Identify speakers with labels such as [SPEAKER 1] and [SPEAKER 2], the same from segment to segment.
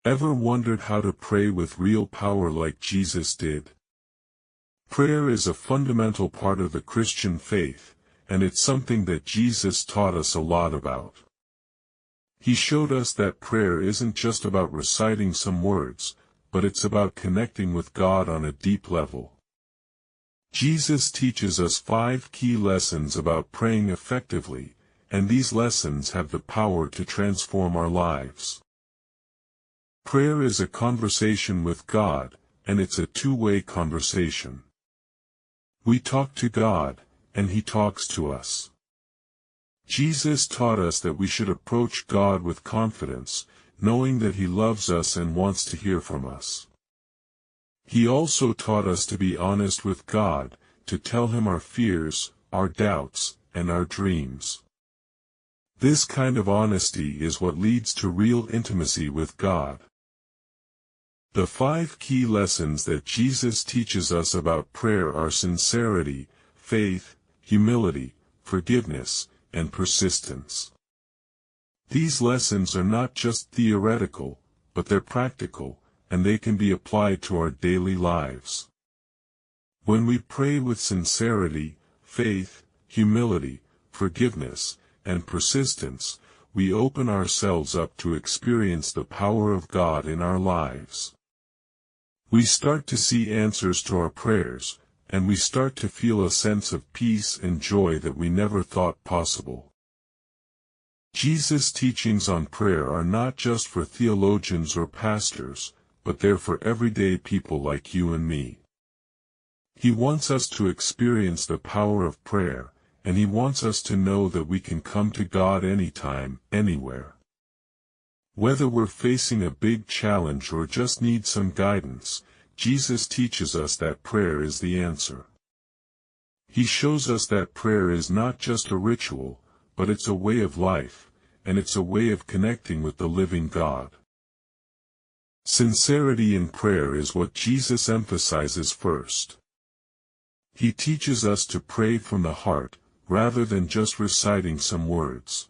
[SPEAKER 1] Ever wondered how to pray with real power like Jesus did? Prayer is a fundamental part of the Christian faith, and it's something that Jesus taught us a lot about. He showed us that prayer isn't just about reciting some words, but it's about connecting with God on a deep level. Jesus teaches us 5 key lessons about praying effectively, and these lessons have the power to transform our lives. Prayer is a conversation with God, and it's a two-way conversation. We talk to God, and He talks to us. Jesus taught us that we should approach God with confidence, knowing that He loves us and wants to hear from us. He also taught us to be honest with God, to tell Him our fears, our doubts, and our dreams. This kind of honesty is what leads to real intimacy with God. The 5 key lessons that Jesus teaches us about prayer are sincerity, faith, humility, forgiveness, and persistence. These lessons are not just theoretical, but they're practical, and they can be applied to our daily lives. When we pray with sincerity, faith, humility, forgiveness, and persistence, we open ourselves up to experience the power of God in our lives. We start to see answers to our prayers, and we start to feel a sense of peace and joy that we never thought possible. Jesus' teachings on prayer are not just for theologians or pastors, but they're for everyday people like you and me. He wants us to experience the power of prayer, and He wants us to know that we can come to God anytime, anywhere. Whether we're facing a big challenge or just need some guidance, Jesus teaches us that prayer is the answer. He shows us that prayer is not just a ritual, but it's a way of life, and it's a way of connecting with the living God. Sincerity in prayer is what Jesus emphasizes first. He teaches us to pray from the heart, rather than just reciting some words.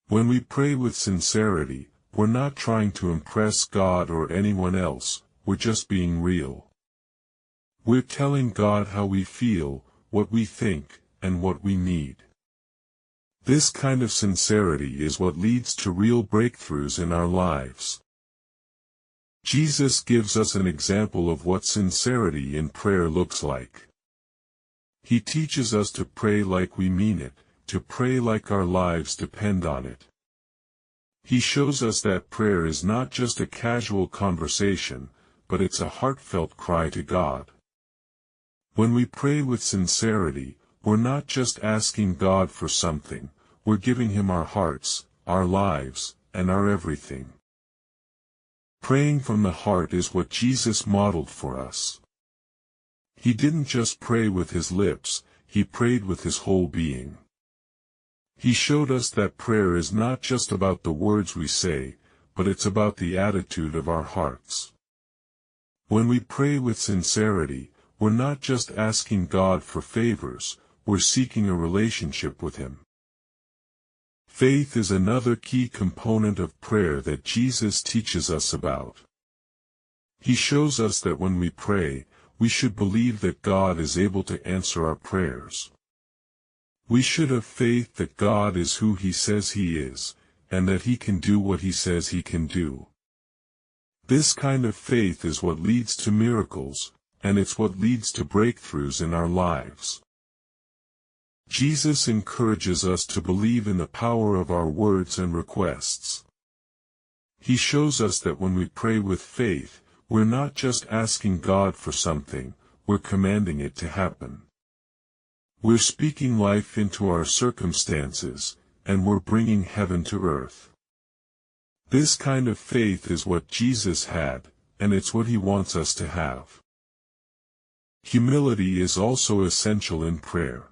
[SPEAKER 1] When we pray with sincerity, we're not trying to impress God or anyone else, we're just being real. We're telling God how we feel, what we think, and what we need. This kind of sincerity is what leads to real breakthroughs in our lives. Jesus gives us an example of what sincerity in prayer looks like. He teaches us to pray like we mean it, to pray like our lives depend on it. He shows us that prayer is not just a casual conversation, but it's a heartfelt cry to God. When we pray with sincerity, we're not just asking God for something, we're giving Him our hearts, our lives, and our everything. Praying from the heart is what Jesus modeled for us. He didn't just pray with His lips, He prayed with His whole being. He showed us that prayer is not just about the words we say, but it's about the attitude of our hearts. When we pray with sincerity, we're not just asking God for favors, we're seeking a relationship with Him. Faith is another key component of prayer that Jesus teaches us about. He shows us that when we pray, we should believe that God is able to answer our prayers. We should have faith that God is who He says He is, and that He can do what He says He can do. This kind of faith is what leads to miracles, and it's what leads to breakthroughs in our lives. Jesus encourages us to believe in the power of our words and requests. He shows us that when we pray with faith, we're not just asking God for something, we're commanding it to happen. We're speaking life into our circumstances, and we're bringing heaven to earth. This kind of faith is what Jesus had, and it's what He wants us to have. Humility is also essential in prayer.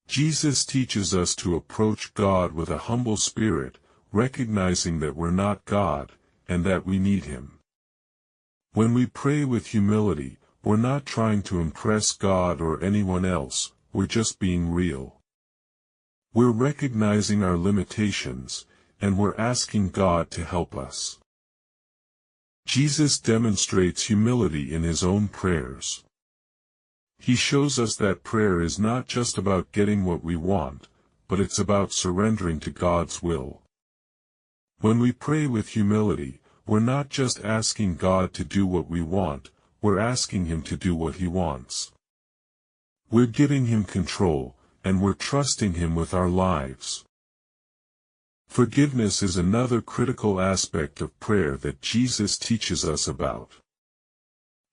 [SPEAKER 1] Jesus teaches us to approach God with a humble spirit, recognizing that we're not God, and that we need Him. When we pray with humility, we're not trying to impress God or anyone else, we're just being real. We're recognizing our limitations, and we're asking God to help us. Jesus demonstrates humility in his own prayers. He shows us that prayer is not just about getting what we want, but it's about surrendering to God's will. When we pray with humility, we're not just asking God to do what we want, we're asking Him to do what He wants. We're giving Him control, and we're trusting Him with our lives. Forgiveness is another critical aspect of prayer that Jesus teaches us about.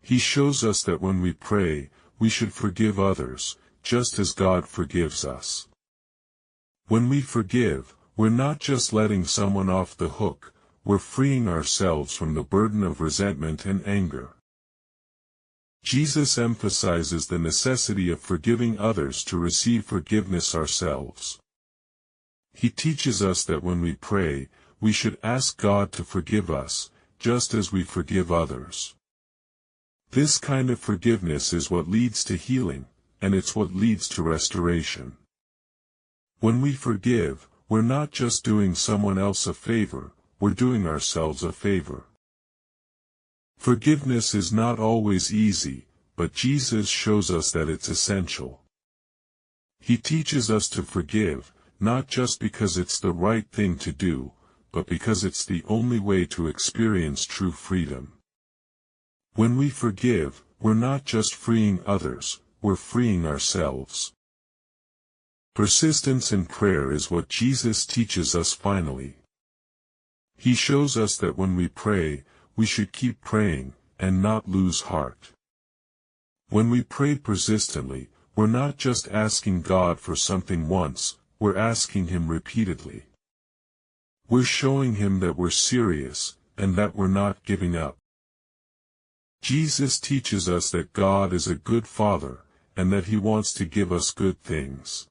[SPEAKER 1] He shows us that when we pray, we should forgive others, just as God forgives us. When we forgive, we're not just letting someone off the hook, we're freeing ourselves from the burden of resentment and anger. Jesus emphasizes the necessity of forgiving others to receive forgiveness ourselves. He teaches us that when we pray, we should ask God to forgive us, just as we forgive others. This kind of forgiveness is what leads to healing, and it's what leads to restoration. When we forgive, we're not just doing someone else a favor, we're doing ourselves a favor. Forgiveness is not always easy, but Jesus shows us that it's essential. He teaches us to forgive, not just because it's the right thing to do, but because it's the only way to experience true freedom. When we forgive, we're not just freeing others, we're freeing ourselves. Persistence in prayer is what Jesus teaches us finally. He shows us that when we pray, we should keep praying, and not lose heart. When we pray persistently, we're not just asking God for something once, we're asking Him repeatedly. We're showing Him that we're serious, and that we're not giving up. Jesus teaches us that God is a good Father, and that He wants to give us good things.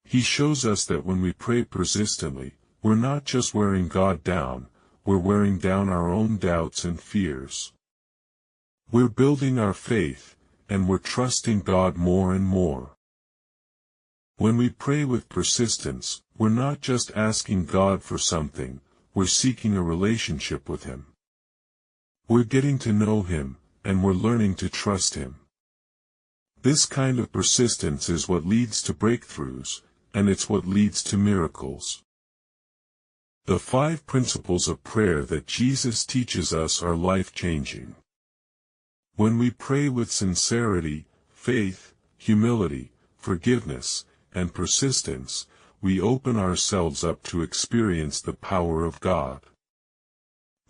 [SPEAKER 1] He shows us that when we pray persistently, we're not just wearing God down, we're wearing down our own doubts and fears. We're building our faith, and we're trusting God more and more. When we pray with persistence, we're not just asking God for something, we're seeking a relationship with Him. We're getting to know Him, and we're learning to trust Him. This kind of persistence is what leads to breakthroughs, and it's what leads to miracles. The 5 principles of prayer that Jesus teaches us are life-changing. When we pray with sincerity, faith, humility, forgiveness, and persistence, we open ourselves up to experience the power of God.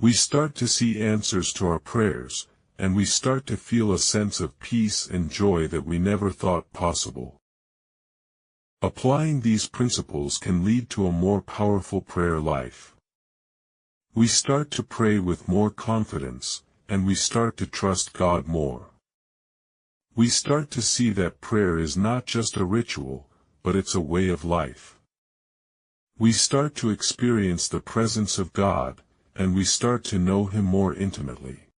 [SPEAKER 1] We start to see answers to our prayers, and we start to feel a sense of peace and joy that we never thought possible. Applying these principles can lead to a more powerful prayer life. We start to pray with more confidence, and we start to trust God more. We start to see that prayer is not just a ritual, but it's a way of life. We start to experience the presence of God, and we start to know Him more intimately.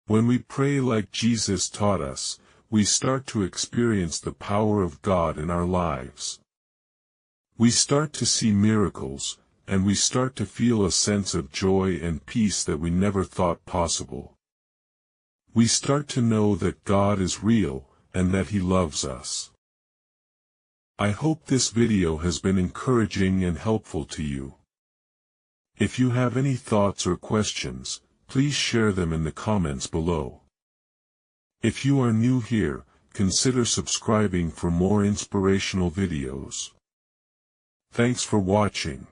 [SPEAKER 1] When we pray like Jesus taught us, we start to experience the power of God in our lives. We start to see miracles, and we start to feel a sense of joy and peace that we never thought possible. We start to know that God is real, and that He loves us. I hope this video has been encouraging and helpful to you. If you have any thoughts or questions, please share them in the comments below. If you are new here, consider subscribing for more inspirational videos. Thanks for watching.